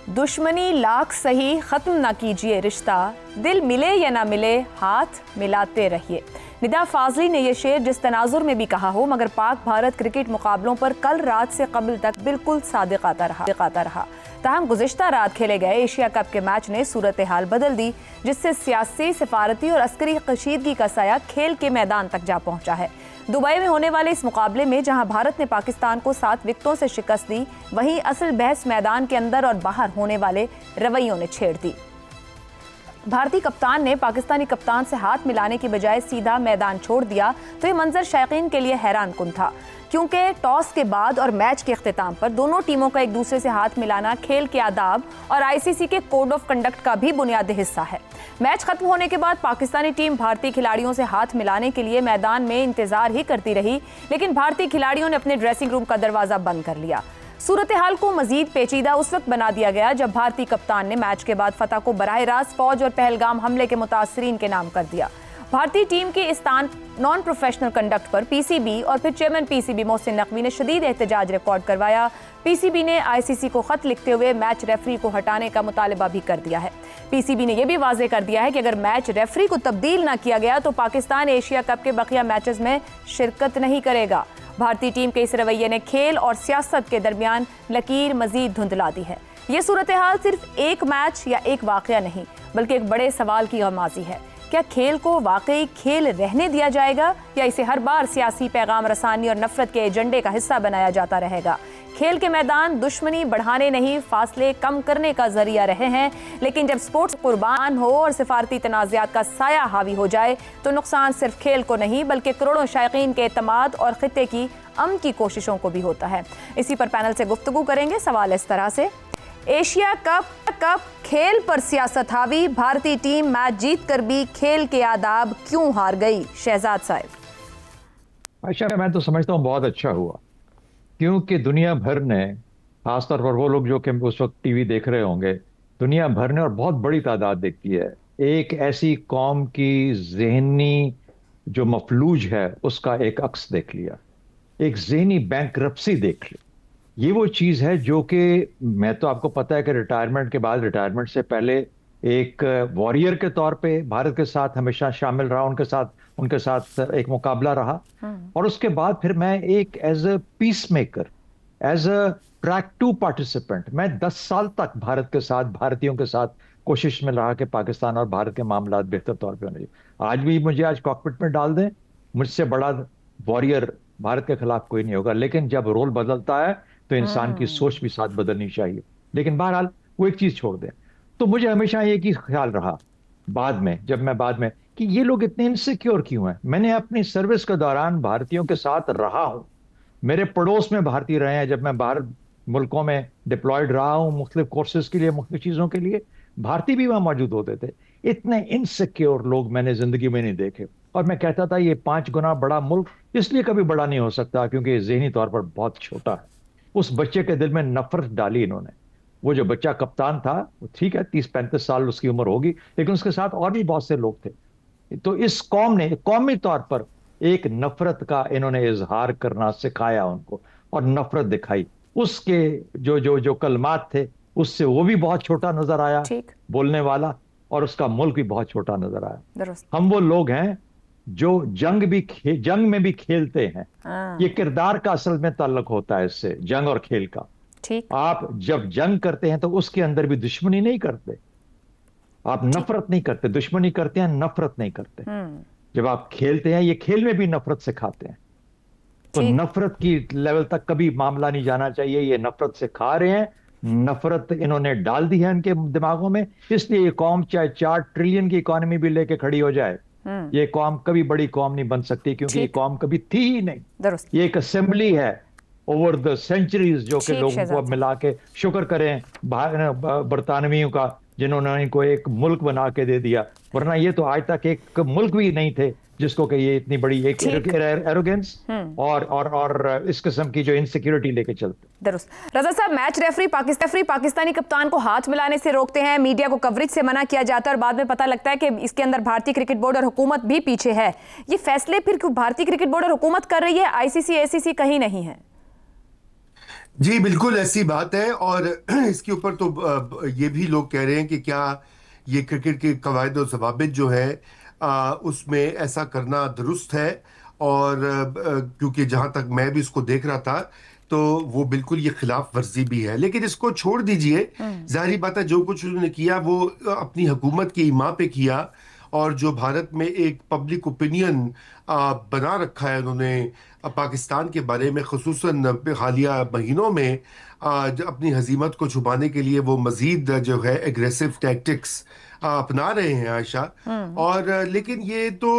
दुश्मनी लाख सही ख़त्म ना कीजिए रिश्ता, दिल मिले या ना मिले हाथ मिलाते रहिए। निदा फाजली ने यह शेर जिस तनाजुर में भी कहा हो, मगर पाक भारत क्रिकेट मुकाबलों पर कल रात से कबल तक बिल्कुल सादिक आता रहा। ताहम गुज़िश्ता रात खेले गए एशिया कप के मैच ने सूरत हाल बदल दी, जिससे सियासी, सिफारती और अस्करी कशीदगी का साया खेल के मैदान तक जा पहुंचा है। दुबई में होने वाले इस मुकाबले में जहां भारत ने पाकिस्तान को 7 विकेटों से शिकस्त दी, वहीं असल बहस मैदान के अंदर और बाहर होने वाले रवैयों ने छेड़ दी। भारतीय कप्तान ने पाकिस्तानी कप्तान से हाथ मिलाने की बजाय सीधा मैदान छोड़ दिया, तो ये मंजर शायकीन के लिए हैरान कुन था, क्योंकि टॉस के बाद और मैच के अख्तिताम पर दोनों टीमों का एक दूसरे से हाथ मिलाना खेल के आदाब और आईसीसी के कोड ऑफ कंडक्ट का भी बुनियादी हिस्सा है। मैच खत्म होने के बाद पाकिस्तानी टीम भारतीय खिलाड़ियों से हाथ मिलाने के लिए मैदान में इंतजार ही करती रही, लेकिन भारतीय खिलाड़ियों ने अपने ड्रेसिंग रूम का दरवाजा बंद कर लिया। सूरत हाल को मजीद पेचीदा उस वक्त बना दिया गया जब भारतीय कप्तान ने मैच के बाद फतह को बराह रास्त फौज और पहलगाम हमले के मुतासरीन के नाम कर दिया। भारतीय टीम के इस नॉन प्रोफेशनल कंडक्ट पर पीसीबी और फिर चेयरमैन पीसीबी मोहसिन नकवी ने शदीद एहतजाज रिकॉर्ड करवाया। पीसीबी ने आईसीसी को खत लिखते हुए मैच रेफरी को हटाने का मुतालबा भी कर दिया है। पीसीबी ने यह भी वाज़ेह कर दिया है कि अगर मैच रेफरी को तब्दील न किया गया तो पाकिस्तान एशिया कप के बकिया मैचेस में शिरकत नहीं करेगा। भारतीय टीम के इस रवैये ने खेल और सियासत के दरमियान लकीर मजीद धुंधला दी है। ये सूरत हाल सिर्फ एक मैच या एक वाकया नहीं, बल्कि एक बड़े सवाल की गमाज़ी है। क्या खेल को वाकई खेल रहने दिया जाएगा या इसे हर बार सियासी पैगाम रसानी और नफरत के एजेंडे का हिस्सा बनाया जाता रहेगा? खेल के मैदान दुश्मनी बढ़ाने नहीं, फासले कम करने का जरिया रहे हैं, लेकिन जब स्पोर्ट्स कुर्बान हो और सिफारती तनाज़ात का साया हावी हो जाए तो नुकसान सिर्फ खेल को नहीं बल्कि करोड़ों शायकीन के एतमाद और खित्ते की अमन की कोशिशों को भी होता है। इसी पर पैनल से गुफ्तगू करेंगे। सवाल इस तरह से, एशिया कप खेल पर सियासत हावी, भारतीय टीम मैच जीत कर भी खेल के आदाब क्यों हार गई? शहजाद साहब। अच्छा, मैं तो समझता हूँ बहुत अच्छा हुआ, क्योंकि दुनिया भर ने, खासतौर पर वो लोग जो कि उस वक्त टीवी देख रहे होंगे, दुनिया भर ने और बहुत बड़ी तादाद देखती है, एक ऐसी कौम की ज़हनी जो मफलूज है उसका एक अक्स देख लिया, एक ज़हनी बैंकरप्सी देख ली। ये वो चीज़ है जो कि मैं तो आपको पता है कि रिटायरमेंट के बाद, रिटायरमेंट से पहले एक वॉरियर के तौर पे भारत के साथ हमेशा शामिल रहा, उनके साथ एक मुकाबला रहा, और उसके बाद फिर मैं एक as a peace maker, as a track two participant, मैं 10 साल तक भारत के साथ, भारतीयों के साथ कोशिश में रहा कि पाकिस्तान और भारत के मामला बेहतर तौर पे होने चाहिए। आज भी मुझे आज कॉकपिट में डाल दें, मुझसे बड़ा वॉरियर भारत के खिलाफ कोई नहीं होगा, लेकिन जब रोल बदलता है तो इंसान की सोच भी साथ बदलनी चाहिए। लेकिन बहरहाल वो एक चीज छोड़ दें, तो मुझे हमेशा एक ही ख्याल रहा बाद में कि ये लोग इतने इनसिक्योर क्यों हैं। मैंने अपनी सर्विस के दौरान भारतीयों के साथ रहा हूं, मेरे पड़ोस में भारतीय रहे हैं, जब मैं बाहर मुल्कों में डिप्लॉयड रहा हूं मुख्तलिफ कोर्सेज के लिए, मुख्तलिफ चीजों के लिए, भारतीय भी वहां मौजूद होते थे। इतने इनसिक्योर लोग मैंने जिंदगी में नहीं देखे, और मैं कहता था ये 5 गुना बड़ा मुल्क इसलिए कभी बड़ा नहीं हो सकता क्योंकि ज़हनी तौर पर बहुत छोटा है। उस बच्चे के दिल में नफरत डाली इन्होंने। वो जो बच्चा कप्तान था, ठीक है 30-35 साल उसकी उम्र होगी, लेकिन उसके साथ और भी बहुत से लोग थे। तो इस कौम ने कौमी तौर पर एक नफरत का इन्होंने इजहार करना सिखाया उनको, और नफरत दिखाई। उसके जो कलमात थे उससे वो भी बहुत छोटा नजर आया बोलने वाला, और उसका मुल्क भी बहुत छोटा नजर आया। हम वो लोग हैं जो जंग में भी खेलते हैं। ये किरदार का असल में ताल्लुक होता है इससे, जंग और खेल का। आप जब जंग करते हैं तो उसके अंदर भी दुश्मनी नहीं करते, आप नफरत नहीं करते, दुश्मनी करते हैं, नफरत नहीं करते। जब आप खेलते हैं, ये खेल में भी नफरत सिखाते हैं, तो नफरत की लेवल तक कभी मामला नहीं जाना चाहिए। ये नफरत सिखा रहे हैं, नफरत इन्होंने डाल दी है इनके दिमागों में, इसलिए ये कौम चाहे 4 ट्रिलियन की इकोनॉमी भी लेके खड़ी हो जाए, ये कौम कभी बड़ी कौम नहीं बन सकती, क्योंकि ये कौम कभी थी ही नहीं। ये एक असेंबली है ओवर द सेंचुरीज, जो कि लोगों को अब मिला के शुक्र करें बरतानवियों का, जिन्होंने इनको एक मुल्क बना के दे दिया, वरना ये तो आज तक एक मुल्क भी नहीं थे जिसको कि ये इतनी बड़ी एक एरोगेंस और इस किस्म की जो इनसिक्योरिटी लेके चलते। दुरुस्त। रजा साहब, मैच रेफरी पाकिस्तानी कप्तान को हाथ मिलाने से रोकते हैं, मीडिया को कवरेज से मना किया जाता है, और बाद में पता लगता है कि इसके अंदर भारतीय क्रिकेट बोर्ड और हुकूमत भी पीछे है। ये फैसले फिर क्यों भारतीय क्रिकेट बोर्ड और हुकूमत कर रही है, आईसीसी एसीसी कहीं नहीं है? जी बिल्कुल ऐसी बात है। और इसके ऊपर तो ये भी लोग कह रहे हैं कि क्या ये क्रिकेट के कवायद और ज़वाबित जो है उसमें ऐसा करना दुरुस्त है। और क्योंकि जहां तक मैं भी इसको देख रहा था तो वो बिल्कुल ये खिलाफ वर्जी भी है। लेकिन इसको छोड़ दीजिए, जाहिर बात है जो कुछ उन्होंने किया वो अपनी हुकूमत की इमा पे किया। और जो भारत में एक पब्लिक ओपिनियन बना रखा है उन्होंने पाकिस्तान के बारे में, खुसूसन हालिया महीनों में अपनी हजीमत को छुपाने के लिए वो मजीद जो है एग्रेसिव टैक्टिक्स अपना रहे हैं आयशा। और लेकिन ये तो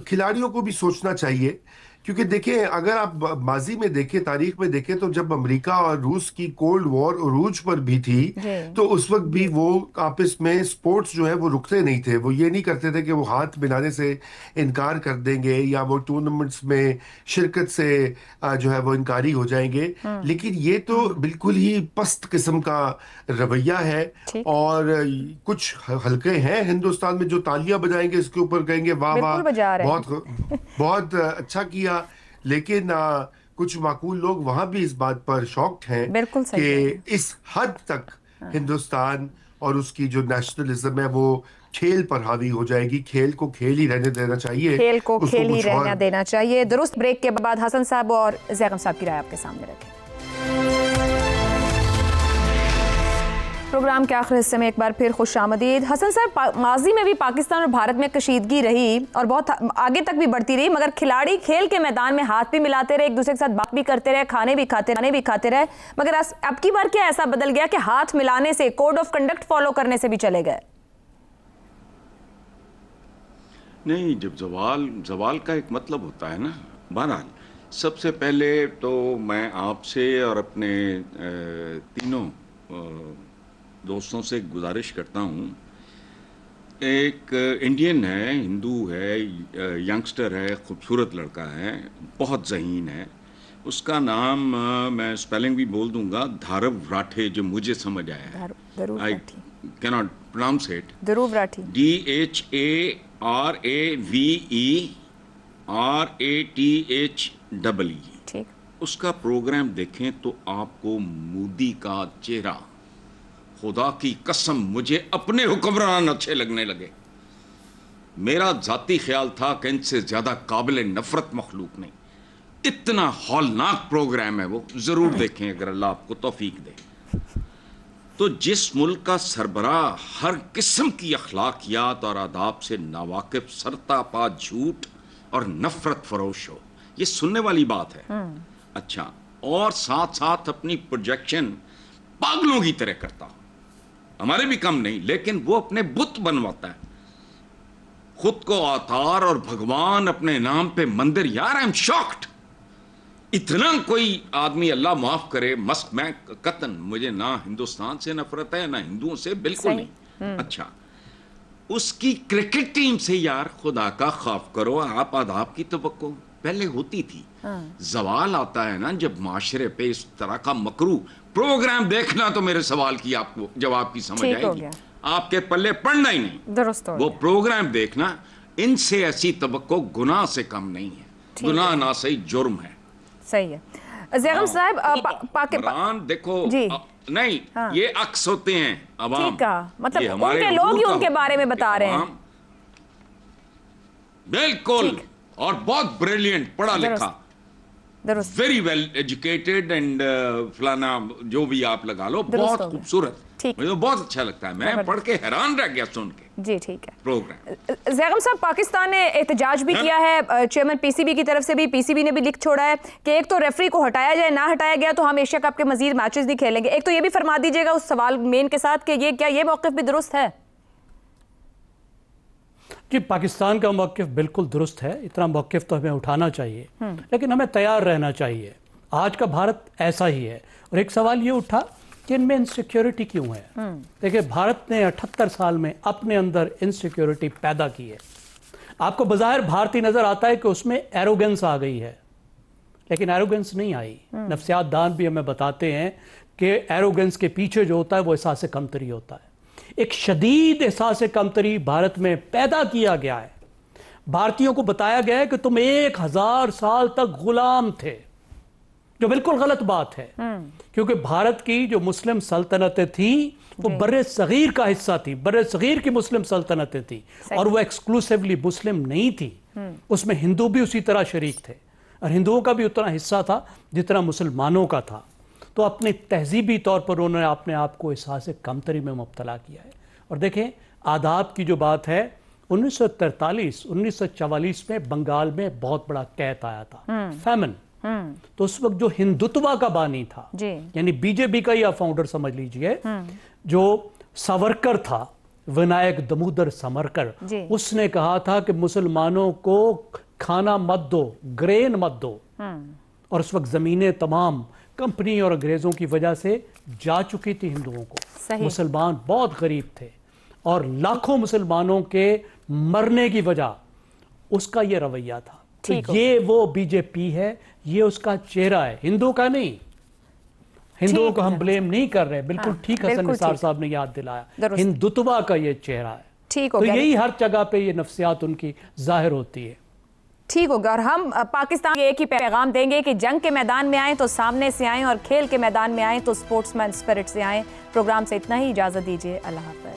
खिलाड़ियों को भी सोचना चाहिए, क्योंकि देखें अगर आप माजी में देखें, तारीख में देखें, तो जब अमेरिका और रूस की कोल्ड वॉर उरूज पर भी थी तो उस वक्त भी वो आपस में स्पोर्ट्स जो है वो रुकते नहीं थे। वो ये नहीं करते थे कि वो हाथ मिलाने से इनकार कर देंगे या वो टूर्नामेंट्स में शिरकत से जो है वो इनकारी हो जाएंगे। लेकिन ये तो बिल्कुल ही पस्त किस्म का रवैया है। और कुछ हलके हैं हिंदुस्तान में जो तालियां बजाएंगे, इसके ऊपर कहेंगे वाह वाह बहुत बहुत अच्छा किया। लेकिन कुछ माकूल लोग वहां भी इस बात पर शॉक्ड हैं कि इस हद तक हिंदुस्तान और उसकी जो नेशनलिज्म है वो खेल पर हावी हो जाएगी। खेल को खेल ही रहने देना चाहिए, खेल को खेल ही रहने देना चाहिए। दुरुस्त। ब्रेक के बाद हसन साहब और ज़ैगम साहब की राय आपके सामने रखें। प्रोग्राम के आखिरी हिस्से में एक बार फिर खुशामदीद। हसन साहब, माजी में भी पाकिस्तान और भारत में कशीदगी रही और बहुत आगे तक भी बढ़ती रही, मगर खिलाड़ी खेल के मैदान में हाथ भी मिलाते रहे, एक दूसरे के साथ बात भी करते रहे, खाने भी खाते रहे। मगर अब की बार क्या ऐसा बदल गया कि हाथ मिलाने से, कोड ऑफ कंडक्ट फॉलो करने से भी चले गए? नहीं, जब जवाल का एक मतलब होता है ना। बहरहाल सबसे पहले तो मैं आपसे और अपने तीनों दोस्तों से गुजारिश करता हूँ। एक इंडियन है, हिंदू है, यंगस्टर है, खूबसूरत लड़का है, बहुत ज़हीन है। उसका नाम मैं स्पेलिंग भी बोल दूंगा, धारव राठे, जो मुझे समझ आया है। I cannot pronounce it. Dhruv Rathee, DHARAVERATHEE। ठीक। उसका प्रोग्राम देखें तो आपको मोदी का चेहरा, खुदा की कसम मुझे अपने हुक्मरान अच्छे लगने लगे। मेरा जाती ख्याल था कि इनसे ज्यादा काबिल नफरत मखलूक नहीं। इतना हौलनाक प्रोग्राम है वो, जरूर देखें अगर अल्लाह आपको तौफीक दे। तो जिस मुल्क का सरबराह हर किस्म की अखलाकियात और आदाब से नावाकिफ, सरतापा झूठ और नफरत फरोश हो, ये सुनने वाली बात है। अच्छा, और साथ साथ अपनी प्रोजेक्शन पागलों की तरह करता हो, हमारे भी कम नहीं, लेकिन वो अपने बुत बनवाता है, खुद को अवतार और भगवान अपने नाम पे मंदिर। यार आई एम शॉक्ड। इतना कोई आदमी, अल्लाह माफ करे, मस्त। मैं कतन, मुझे ना हिंदुस्तान से नफरत है ना हिंदुओं से, बिल्कुल नहीं। अच्छा, उसकी क्रिकेट टीम से यार खुदा का खौफ करो। आप आदाब की तवक्को पहले होती थी। जवाल आता है ना जब माशरे पे इस तरह का मकरू प्रोग्राम देखना, तो मेरे सवाल की आपको जवाब की समझ आएगी। आपके पल्ले पड़ना ही नहीं। दुरुस्त हो वो प्रोग्राम देखना। इनसे ऐसी तवक्को गुनाह से कम नहीं है। गुनाह ना सही जुर्म है। सही है। ज़ैगम साहब, पाकिस्तान देखो जी। नहीं, ये अक्स होते हैं अवाम, मतलब उनके लोग ही उनके बारे में बता रहे हैं। बिल्कुल, और बहुत ब्रिलियंट, पढ़ा लिखा, वेरी वेल एजुकेटेड एंड फलाना जो भी आप लगा लो, बहुत खूबसूरत। मुझे बहुत अच्छा लगता है, मैं पढ़ के हैरान रह गया सुन के। जी ठीक है। प्रोग्राम ज़ैगम साहब, पाकिस्तान ने एहतजाज भी किया है, चेयरमैन पीसीबी की तरफ से भी, पीसीबी ने भी लिख छोड़ा है कि एक तो रेफरी को हटाया जाए, ना हटाया गया तो हम एशिया कप के मजीद मैचेस नहीं खेलेंगे। एक तो ये भी फरमा दीजिएगा उस सवाल मेन के साथ कि ये मौक़िफ़ भी दुरुस्त है? जी, पाकिस्तान का मौक़िफ़ बिल्कुल दुरुस्त है। इतना मौक़िफ़ तो हमें उठाना चाहिए, लेकिन हमें तैयार रहना चाहिए। आज का भारत ऐसा ही है। और एक सवाल ये उठा कि इनमें इनसिक्योरिटी क्यों है। देखिए, भारत ने 78 साल में अपने अंदर इनसिक्योरिटी पैदा की है। आपको बज़ाहिर भारतीय नज़र आता है कि उसमें एरोगेंस आ गई है, लेकिन एरोगेंस नहीं आई। नफ्सियात दान भी हमें बताते हैं कि एरोगेंस के पीछे जो होता है वो एहसास कमतरी होता है। एक शदीद एहसास कमतरी भारत में पैदा किया गया है। भारतीयों को बताया गया है कि तुम 1000 साल तक गुलाम थे, जो बिल्कुल गलत बात है, क्योंकि भारत की जो मुस्लिम सल्तनतें थी वो बर्रे सगीर का हिस्सा थी, बर्रे सगीर की मुस्लिम सल्तनतें थी, और वो एक्सक्लूसिवली मुस्लिम नहीं थी। उसमें हिंदू भी उसी तरह शरीक थे, और हिंदुओं का भी उतना हिस्सा था जितना मुसलमानों का था। तो अपने तहजीबी तौर पर उन्होंने अपने आप को एहसास कमतरी में मुब्तला किया है। और देखें, आदाब की जो बात है, 1943-1944 में बंगाल में बहुत बड़ा कैत आया था, फैमिन। तो उस वक्त जो हिंदुत्वा का बानी था, यानी बीजेपी का या फाउंडर समझ लीजिए, जो सावरकर था, विनायक दामोदर सावरकर, उसने कहा था कि मुसलमानों को खाना मत दो, ग्रेन मत दो। और उस वक्त जमीनें तमाम कंपनी और अंग्रेजों की वजह से जा चुकी थी हिंदुओं को। मुसलमान बहुत गरीब थे, और लाखों मुसलमानों के मरने की वजह उसका ये रवैया था। तो ये वो बीजेपी है, ये उसका चेहरा है, हिंदू का नहीं। हिंदुओं को हम ब्लेम नहीं कर रहे, बिल्कुल ठीक हसन निसार साहब ने याद दिलाया, हिंदुत्वा का ये चेहरा है। तो यही हर जगह पे ये नफ्सियात उनकी जाहिर होती है। ठीक होगा। और हम पाकिस्तान एक ही पैगाम देंगे कि जंग के मैदान में आए तो सामने से आए, और खेल के मैदान में आए तो स्पोर्ट्समैन स्पिरिट से आए। प्रोग्राम से इतना ही, इजाजत दीजिए, अल्लाह हाफ़िज़।